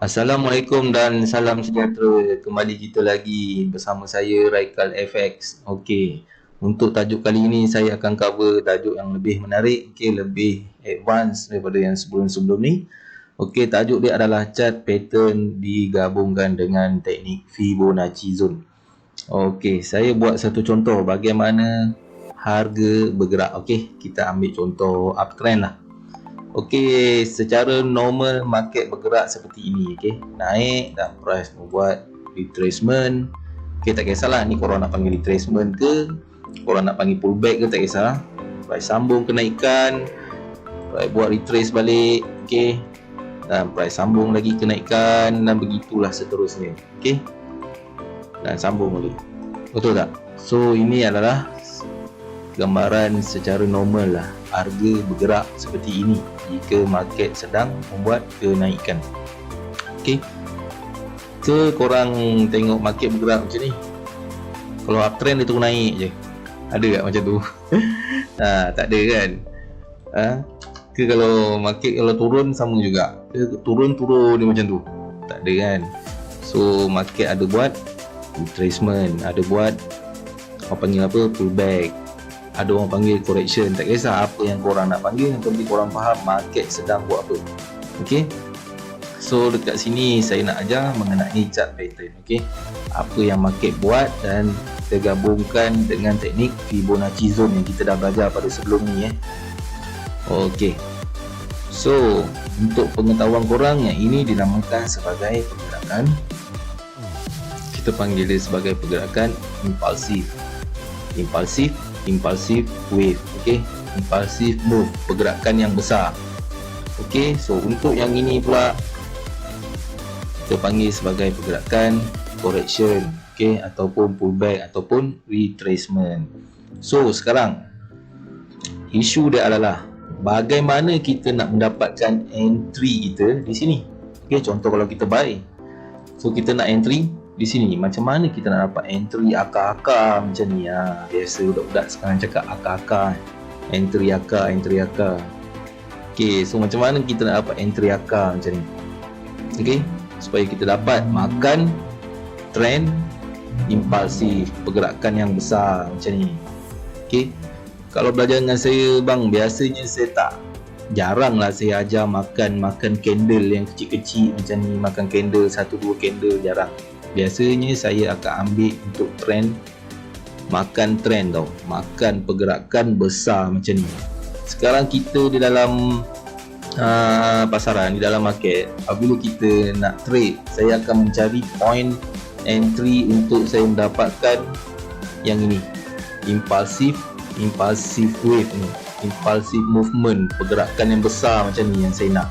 Assalamualaikum dan salam sejahtera. Kembali kita lagi bersama saya Raikal FX. Okey. Untuk tajuk kali ini saya akan cover tajuk yang lebih menarik, lebih advance daripada yang sebelum-sebelum ni. Okey, tajuk dia adalah chart pattern digabungkan dengan teknik Fibonacci zone. Okey, saya buat satu contoh bagaimana harga bergerak. Okey, kita ambil contoh uptrend lah. Okey, secara normal market bergerak seperti ini, okey. Naik dan price membuat retracement. Okey, tak kisahlah ni korang nak panggil retracement ke, korang nak panggil pullback ke, tak kisah. Price sambung kenaikan, price buat retrace balik, okey. Dan price sambung lagi kenaikan dan begitulah seterusnya, okey. Dan sambung lagi. Betul tak? So, ini adalah gambaran secara normal lah harga bergerak seperti ini jika market sedang membuat kenaikan. Okey, ke korang tengok market bergerak macam ni, kalau uptrend dia terus naik je, ada tak macam tu? Tak ada kan? Ke kalau market kalau turun sama juga, turun dia macam tu, tak ada kan? So market ada buat retracement, ada buat apa panggil apa, pullback, ada orang panggil correction. Tak kisah apa yang korang nak panggil, yang penting korang faham market sedang buat apa. Okey, so dekat sini saya nak ajar mengenai chart pattern. Okey, apa yang market buat dan kita gabungkan dengan teknik Fibonacci zone yang kita dah belajar pada sebelum ni. Okey, so untuk pengetahuan korang, yang ini dinamakan sebagai pergerakan, kita panggil dia sebagai pergerakan impulsive wave. Okey, impulsive move, pergerakan yang besar. Okey, so untuk yang ini pula kita panggil sebagai pergerakan correction, okey, ataupun pullback ataupun retracement. So sekarang isu dia adalah bagaimana kita nak mendapatkan entry kita di sini. Okey, contoh kalau kita buy, so kita nak entry di sini, macam mana kita nak dapat entry akar-akar macam ni? Biasa budak-budak sekarang cakap akar-akar, entry akar. Okey, so macam mana kita nak dapat entry akar macam ni? Okey, supaya kita dapat makan trend impulsif, pergerakan yang besar macam ni. Okey, kalau belajar dengan saya bang, biasanya saya jarang lah saya ajar makan candle yang kecil-kecil macam ni, makan candle 1-2 candle, jarang. Biasanya saya akan ambil untuk trend, makan trend tau, makan pergerakan besar macam ni. Sekarang kita di dalam pasaran, di dalam market, apabila kita nak trade, saya akan mencari point entry untuk saya mendapatkan yang ini, impulsive wave ni, impulsive movement, pergerakan yang besar macam ni yang saya nak.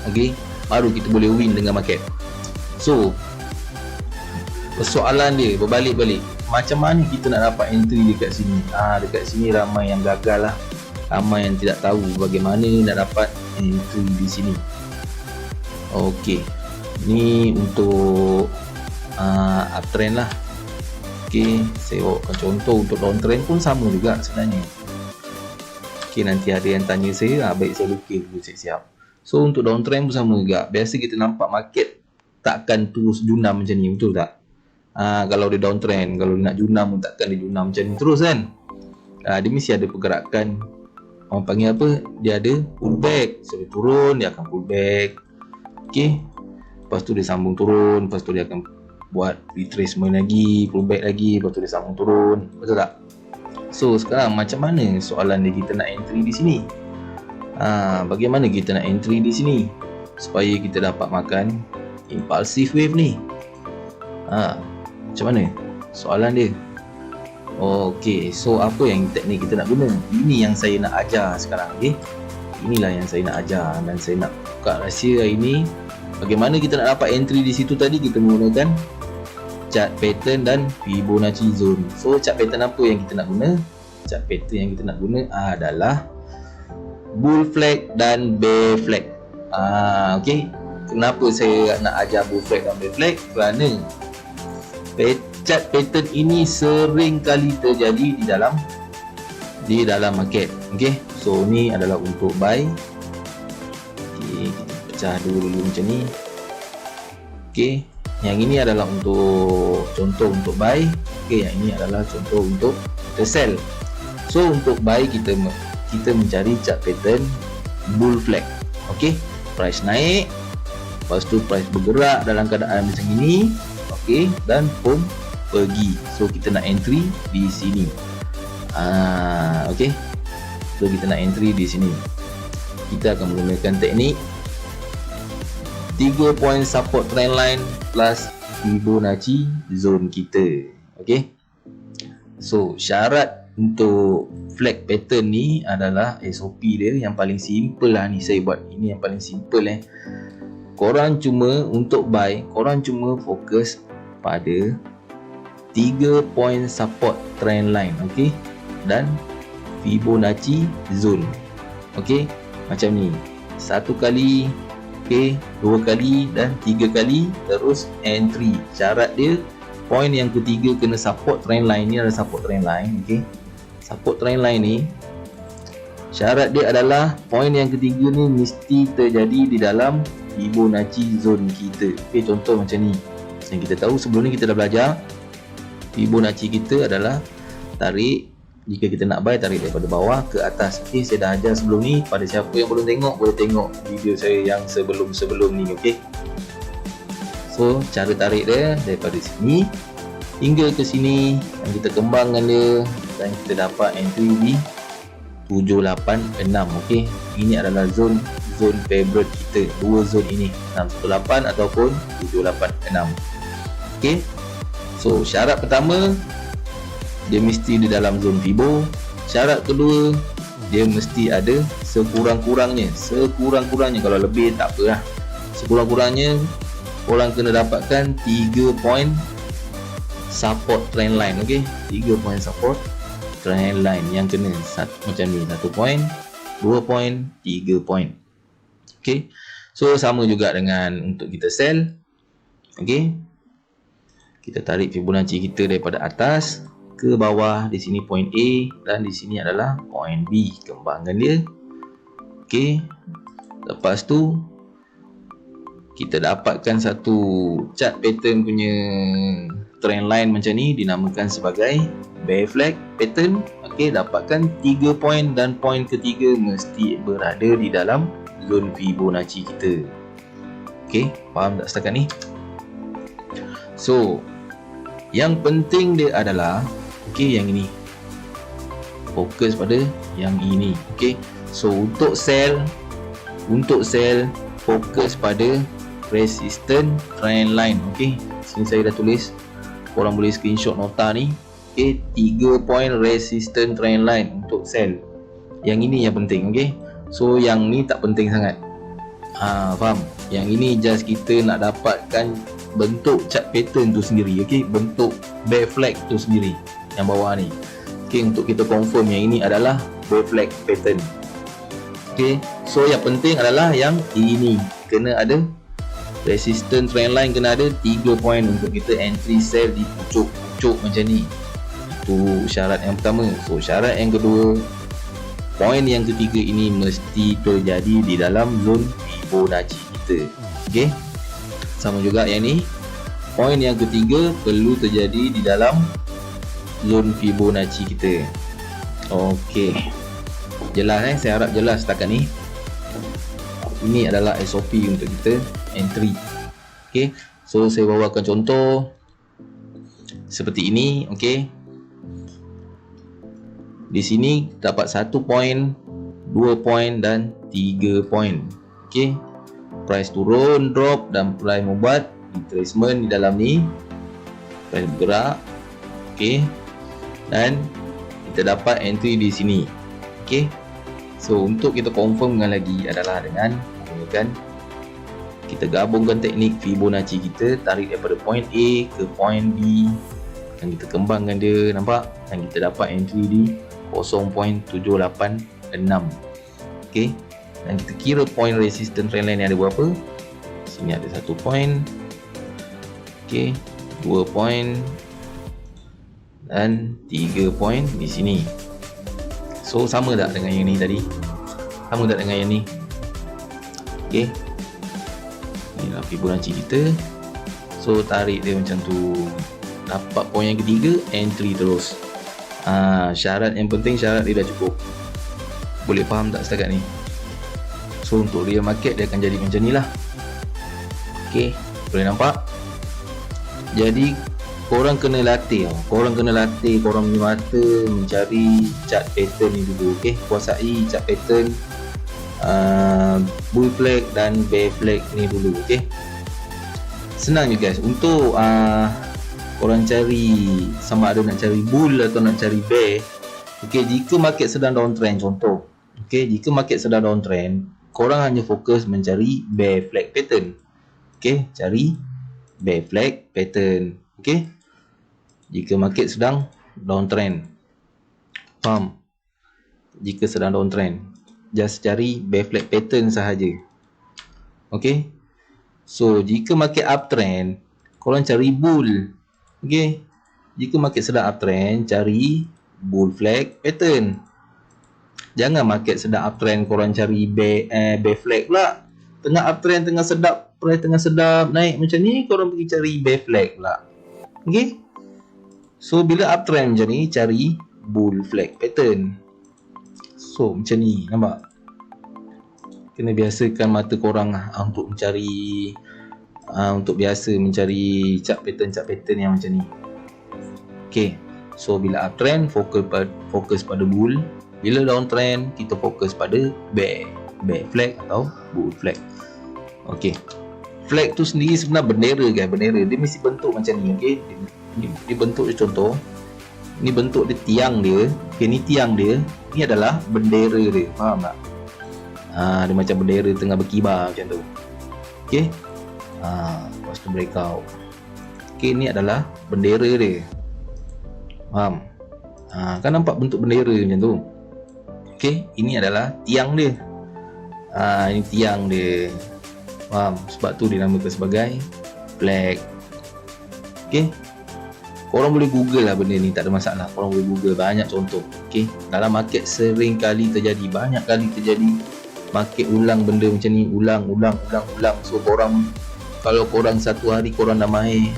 Okey, baru kita boleh win dengan market. So persoalan dia berbalik-balik, macam mana kita nak dapat entry dekat sini? Dekat sini ramai yang gagal lah, ramai yang tidak tahu bagaimana nak dapat entry di sini. Okey, ni untuk uptrend lah. Okey, saya bawakan contoh untuk downtrend pun sama juga sebenarnya. Okey, nanti ada yang tanya saya, baik saya lukis dulu siap-siap. So untuk downtrend pun sama juga. Biasa kita nampak market takkan terus junam macam ni, betul tak? Kalau dia downtrend, kalau dia nak junam pun takkan dia junam macam ni terus kan. Dia mesti ada pergerakan, orang panggil apa, dia ada pullback. So dia turun, dia akan pullback. Okey, lepas tu dia sambung turun, lepas tu dia akan buat retracement lagi, pullback lagi, lepas tu dia sambung turun, betul tak? So sekarang macam mana soalan dia, kita nak entry di sini? Bagaimana kita nak entry di sini supaya kita dapat makan impulsive wave ni? Macam mana soalan dia? Okey, so apa yang teknik kita nak guna? Ini yang saya nak ajar sekarang. Okey, inilah yang saya nak ajar dan saya nak buka rahsia hari ini. Bagaimana kita nak dapat entry di situ tadi? Kita menggunakan chart pattern dan Fibonacci zone. So chart pattern apa yang kita nak guna? Chart pattern yang kita nak guna adalah bull flag dan bear flag. Okey, kenapa saya nak ajar bull flag dan bear flag? Kerana chart pattern ini sering kali terjadi di dalam market. Okey, so ni adalah untuk buy. Okey, kita pecah dulu macam ni. Okey, yang ini adalah untuk contoh untuk buy. Okey, yang ini adalah contoh untuk kita sell. So untuk buy kita mencari chart pattern bull flag. Okey, price naik, lepas tu price bergerak dalam keadaan macam ini. Okey, dan pun pergi. So kita nak entry di sini. Okey. So kita nak entry di sini. Kita akan menggunakan teknik 3 point support trend line plus Fibonacci zone kita. Okey. So syarat untuk flag pattern ni adalah SOP dia yang paling simple lah ni, saya buat ini yang paling simple Korang cuma untuk buy, korang cuma fokus pada 3 point support trend line, okey, dan Fibonacci zone. Okey, macam ni. Satu kali, okey, dua kali dan tiga kali, terus entry. Syarat dia point yang ketiga kena support trend line. Ni adalah support trend line, okey. Support trend line ni syarat dia adalah point yang ketiga ni mesti terjadi di dalam Fibonacci zone kita. Okey, contoh macam ni. Yang kita tahu sebelum ni kita dah belajar Fibonacci kita adalah tarik, jika kita nak buy, tarik daripada bawah ke atas. Okey, saya dah ajar sebelum ni. Pada siapa yang belum tengok, boleh tengok video saya yang sebelum ni. Okey. So cara tarik dia daripada sini hingga ke sini, dan kita kembangkan dia dan kita dapat entry di 786. Okey, ini adalah zone favorite kita. Dua zone ini, 618 ataupun 786. Okey. So syarat pertama, dia mesti di dalam zone Fibo. Syarat kedua, dia mesti ada sekurang-kurangnya. Kalau lebih tak apa lah. Sekurang-kurangnya korang kena dapatkan 3 point support trend line. Okey, 3 point support trend line yang kena macam ni, 1 point, 2 point, 3 point. Okey, so sama juga dengan untuk kita sell. Okey, kita tarik Fibonacci kita daripada atas ke bawah. Di sini point A dan di sini adalah point B. Kembangkan dia. Okey, lepas tu kita dapatkan satu chart pattern punya trend line macam ni, dinamakan sebagai bear flag pattern. Okey, dapatkan 3 point dan point ketiga mesti berada di dalam zone Fibonacci kita. Okey, faham tak setakat ni? So yang penting dia adalah, okey, yang ini fokus pada yang ini. Okey, so untuk sell fokus pada resistance trend line. Okey, sini saya dah tulis, korang boleh screenshot nota ni. Okey, 3 point resistance trend line untuk sell. Yang ini yang penting. Okey, so yang ni tak penting sangat. Faham? Yang ini just kita nak dapatkan bentuk chart pattern tu sendiri. Okey, bentuk bear flag tu sendiri yang bawah ni. Okey, untuk kita confirm yang ini adalah bear flag pattern. Okey, so yang penting adalah yang ini kena ada resistance trend line, kena ada 3 point untuk kita entry sell di pucuk-pucuk macam ni. Itu syarat yang pertama. So syarat yang kedua, point yang ketiga ini mesti terjadi di dalam zone Fibonacci kita. Okey, sama juga yang ni, point yang ketiga perlu terjadi di dalam zone Fibonacci kita. Okey, jelas saya harap jelas setakat ni. Ini adalah SOP untuk kita entry. Okey, so saya bawakan contoh seperti ini. Okey, di sini dapat 1 point, 2 point dan 3 point. Okey, price turun, drop dan price membuat retracement di dalam ni. Price bergerak. Okey, dan kita dapat entry di sini. Okey, so untuk kita confirmkan lagi adalah dengan menggunakan, kita gabungkan teknik Fibonacci kita, tarik daripada point A ke point B dan kita kembangkan dia, nampak? Dan kita dapat entry di 0.786. Okey, dan kita kira point resistance trend line yang ada berapa. Sini ada 1 point, okey, 2 point dan 3 point di sini. So sama tak dengan yang ni tadi? Sama tak dengan yang ni? Okey, inilah Fibonacci kita. So tarik dia macam tu. Dapat poin yang ketiga, entry terus. Syarat yang penting, syarat dia dah cukup. Boleh faham tak setakat ni? So untuk real market dia akan jadi macam ni lah. Okay, boleh nampak? Jadi korang kena latih korang punya mata mencari chart pattern ni dulu. Okay, kuasai chart pattern bull flag dan bear flag ni dulu. Okay, senang je guys. Untuk korang cari sama ada nak cari bull atau nak cari bear. Okay, jika market sedang downtrend contoh. Okay, jika market sedang downtrend, korang hanya fokus mencari bear flag pattern. Okay, cari bear flag pattern. Okay, jika market sedang downtrend, faham? Jika sedang downtrend, just cari bear flag pattern sahaja. Okay, so jika market uptrend, korang cari bull. Okay, jika market sedang uptrend, cari bull flag pattern. Jangan market sedang uptrend korang cari bear flag pula. Tengah uptrend, tengah sedap, price tengah sedap naik macam ni, korang pergi cari bear flag pula. Okay, so bila uptrend macam ni, cari bull flag pattern. So macam ni, nampak? Kena biasakan mata korang untuk mencari untuk biasa mencari chart pattern yang macam ni. Okay, so bila uptrend fokus pada bull, bila downtrend kita fokus pada bear flag atau bull flag. Okay, flag tu sendiri sebenarnya bendera guys, bendera. Dia mesti bentuk macam ni. Okay, dia bentuk dia contoh. Ni bentuk dia, tiang dia. Okay, ni tiang dia. Ni adalah bendera dia. Faham tak? Dia macam bendera tengah berkibar macam tu. Okay, lepas tu breakout. Okay, ni adalah bendera dia. Faham? Kan nampak bentuk bendera macam tu. Okay, ini adalah tiang dia. Ini tiang dia. Faham? Sebab tu dinamakan sebagai flag. Okay, korang boleh google lah benda ni, tak ada masalah. Korang boleh google, banyak contoh. Okay, dalam market sering kali terjadi, banyak kali terjadi market ulang benda macam ni, ulang. So korang, kalau korang satu hari korang dah mahir,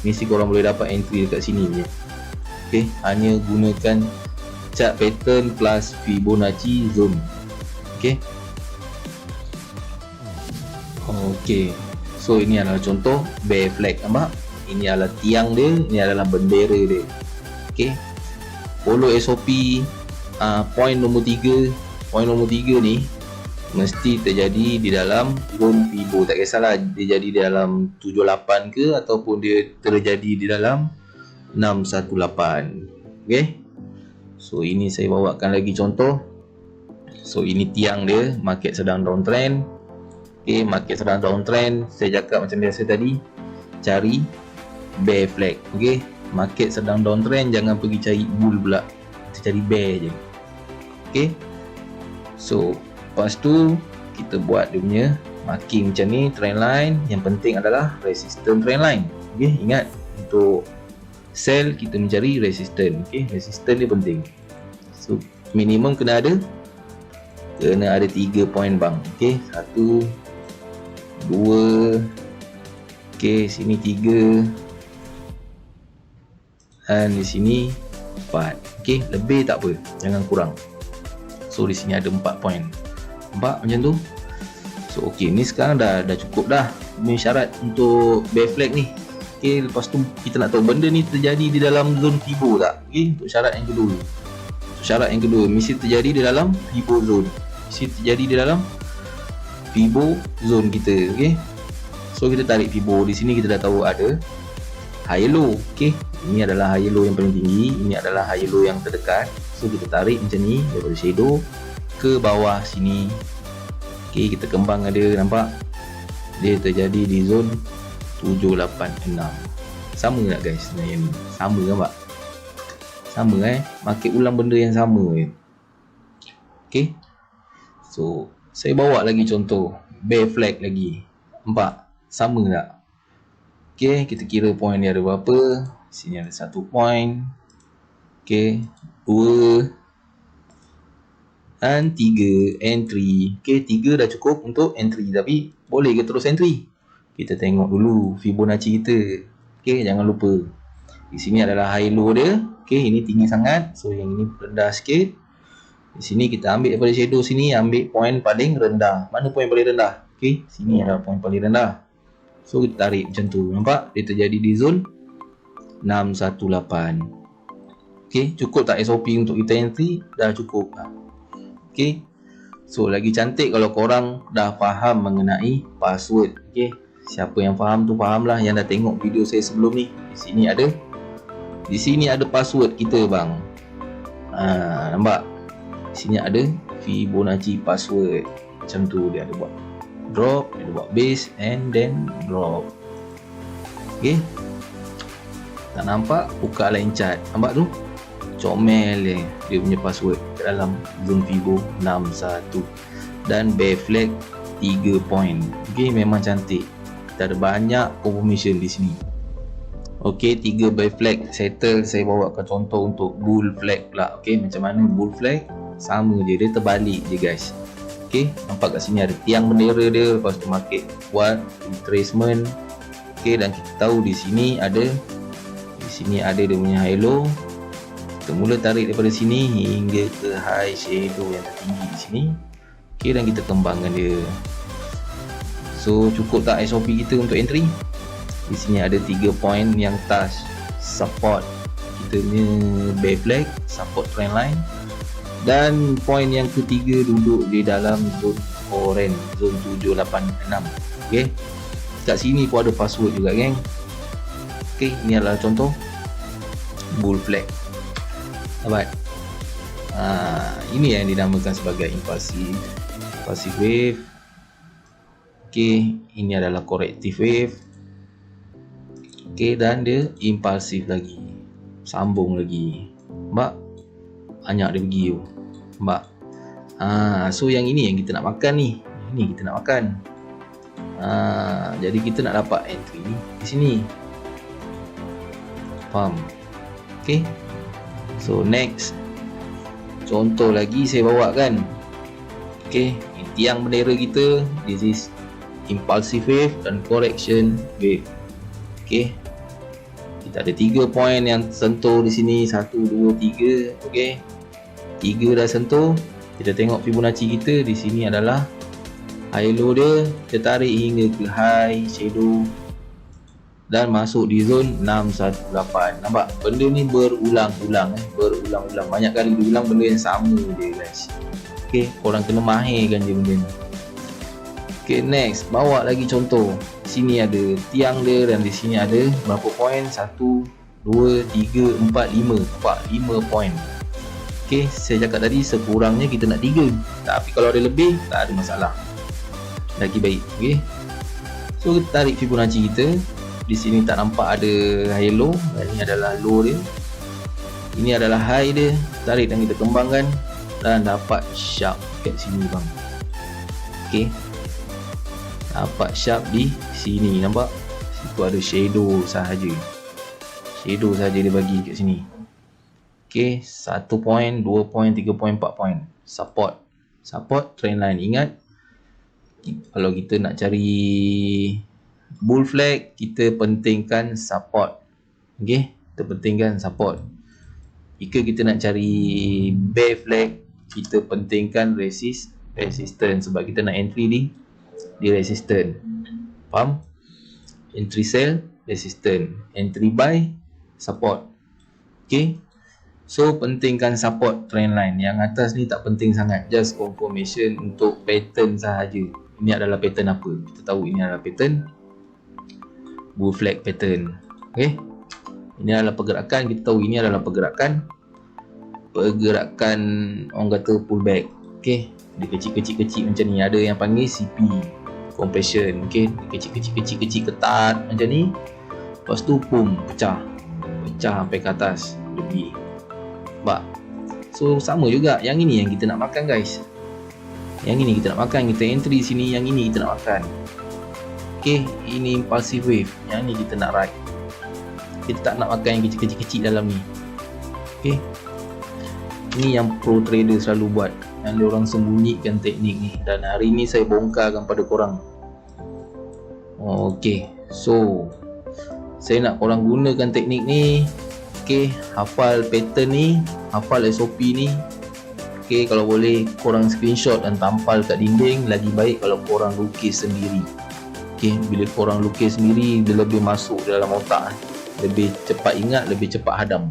mesti korang boleh dapat entry dekat sini je. Okay, hanya gunakan chart pattern plus Fibonacci zone. Okay, so ini adalah contoh bear flag. Nampak? Ini adalah tiang dia, ini adalah bendera dia. Okay, follow SOP. Point nombor 3. Point nombor 3 ni mesti terjadi di dalam zone Fibo. Tak kisahlah dia jadi di dalam 78 ke ataupun dia terjadi di dalam 618. Okay, so ini saya bawakan lagi contoh. So ini tiang dia, market sedang downtrend. Okay, market sedang downtrend. Saya cakap macam biasa tadi, cari bear flag. Okay, market sedang downtrend, jangan pergi cari bull pula, kita cari bear je. Okay, so lepas tu kita buat dia punya marking macam ni, trend line. Yang penting adalah resistance trend line. Okay, ingat untuk sell kita mencari resistance. Okay, resistance ni penting. So minimum kena ada 3 point bang. Okay, 1 2, okay, sini 3 dan di sini 4. Okay, lebih tak apa, jangan kurang. So di sini ada 4 point. Nampak macam tu? So okay, ni sekarang dah cukup dah. Ini syarat untuk bear flag ni. Okay, lepas tu kita nak tahu benda ni terjadi di dalam zone Fibo tak? Okay, untuk syarat yang kedua. Syarat yang kedua, mesti terjadi di dalam Fibo zone. Mesti terjadi di dalam Fibo zone kita. Okay, so kita tarik Fibo. Di sini kita dah tahu ada high low. Okay, ini adalah high low yang paling tinggi, ini adalah high low yang terdekat. So kita tarik macam ni daripada shadow ke bawah sini. Okay, kita kembang ada, nampak? Dia terjadi di zone 786. Sama tak guys sebenarnya ni? Sama nampak? Sama market ulang benda yang sama je. Okay, so saya bawa lagi contoh bear flag lagi. Nampak? Sama tak? Okay, kita kira point dia ada berapa. Sini ada 1 point. Okay, 2 dan 3 entry. Okay, 3 dah cukup untuk entry. Tapi boleh ke terus entry? kita tengok dulu Fibonacci kita. Okey, jangan lupa. Di sini adalah high low dia. Okey, ini tinggi sangat. So yang ini rendah sikit. Di sini kita ambil daripada shadow sini, ambil point paling rendah. Mana point paling rendah? Okey, sini adalah point paling rendah. So kita tarik macam tu. Nampak? Dia terjadi di zone 618. Okey, cukup tak SOP untuk kita entry? Dah cukup. Okey. So lagi cantik kalau korang dah faham mengenai password. Okey. Siapa yang faham tu fahamlah, yang dah tengok video saya sebelum ni. Di sini ada password kita bang. Nampak? Di sini ada Fibonacci password. Macam tu dia ada buat drop, dia ada buat base and then drop. Okey. Tak nampak? Buka line chart. Nampak tu? Comel dia punya password ke dalam zone Fibo 61 dan bear flag 3 point. Okey, memang cantik. Kita ada banyak confirmation di sini. Okey, 3 bear flag settle. Saya bawakan contoh untuk bull flag pula. Okey, macam mana bull flag? Sama je, dia terbalik je guys. Okey, nampak kat sini ada tiang bendera dia, lepas tu market buat retracement. Okey, dan kita tahu di sini ada dia punya high low. Kita mula tarik daripada sini hingga ke high shadow yang tertinggi di sini. Okey, dan kita kembangkan dia. So cukup tak SOP kita untuk entry? Di sini ada 3 point yang touch support kita punya bear flag, support trend line, dan point yang ketiga duduk di dalam zone orange, zone 786. Okey, kat sini pun ada password juga geng. Okey, ini adalah contoh bull flag. Dapat. Ini yang dinamakan sebagai impulsive wave. Okey, ini adalah corrective wave. Okey, dan dia impulsive lagi. Sambung lagi. Nampak? Banyak dia pergi tu. Nampak? So yang ini yang kita nak makan ni. Ini kita nak makan. Jadi kita nak dapat entry di sini. Faham? Okey. So next, contoh lagi saya bawa kan. Okey, tiang bendera kita, this is impulsive wave dan correction wave. Okey, kita ada 3 point yang sentuh di sini, 1, 2, 3. Okey, 3 dah sentuh. Kita tengok Fibonacci kita di sini adalah high low dia, kita tarik hingga ke high shadow dan masuk di zone 618. Nampak? Benda ni berulang-ulang. Berulang-ulang. Banyak kali diulang benda yang sama je guys. Okey, korang kena mahirkan je benda ni. Okey, next. Bawa lagi contoh. Di sini ada tiang dia dan di sini ada berapa point? 1, 2, 3, 4, 5. Nampak? 5 point. Okey, saya cakap tadi sekurangnya kita nak 3. Tapi kalau ada lebih, tak ada masalah. Lagi baik. Okey. So, kita tarik Fibonacci kita. Di sini tak nampak ada high low. Ini adalah low dia. Ini adalah high dia. Tarik dan kita kembangkan dan dapat sharp kat sini bang. Okey. Dapat sharp di sini, nampak? Situ ada shadow sahaja. Shadow sahaja dia bagi kat sini. Okey, 1 point, 2 point, 3 point, 4 point. Support trend line. Ingat, kalau kita nak cari bull flag, kita pentingkan support. Okey, kita pentingkan support. Jika kita nak cari bear flag, kita pentingkan resistance sebab kita nak entry di resistance. Faham? Entry sell, resistance. Entry buy, support. Okey. So pentingkan support trend line. Yang atas ni tak penting sangat, just confirmation untuk pattern sahaja. Ini adalah pattern apa? Kita tahu ini adalah pattern bull flag pattern. Okey. Ini adalah pergerakan, kita tahu ini adalah pergerakan orang kata pullback. Okey. Dia kecil-kecil macam ni. Ada yang panggil CP compression. Okey, kecil ketat macam ni. Lepas tu boom, pecah sampai ke atas lebih. Nampak? So sama juga. Yang ini yang kita nak makan guys. Yang ini kita nak makan. Kita entry sini, yang ini kita nak makan. Okey, ini impulsive wave. Yang ni kita nak ride. Kita tak nak makan yang kecil-kecil dalam ni. Okey. Ini yang pro trader selalu buat. Yang dia orang sembunyikan teknik ni. Dan hari ni saya bongkarkan pada korang. Okey, so saya nak korang gunakan teknik ni. Okey, hafal pattern ni, hafal SOP ni. Okey, kalau boleh korang screenshot dan tampal kat dinding. Lagi baik kalau korang lukis sendiri. Okey, bila korang lukis sendiri, dia lebih masuk dalam otak, lebih cepat ingat, lebih cepat hadam.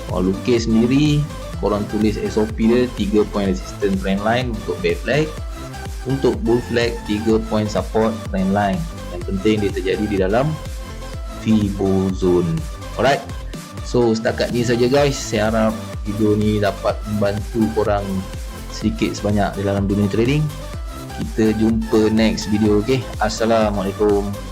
Kalau lukis sendiri, korang tulis SOP dia 3 point resistance trend line untuk bear flag, untuk bull flag 3 point support trend line. Yang penting dia terjadi di dalam Fibo zone. Alright, so setakat ni saja guys. Saya harap video ni dapat membantu korang sedikit sebanyak di dalam dunia trading. Kita jumpa next video. Okay, Assalamualaikum.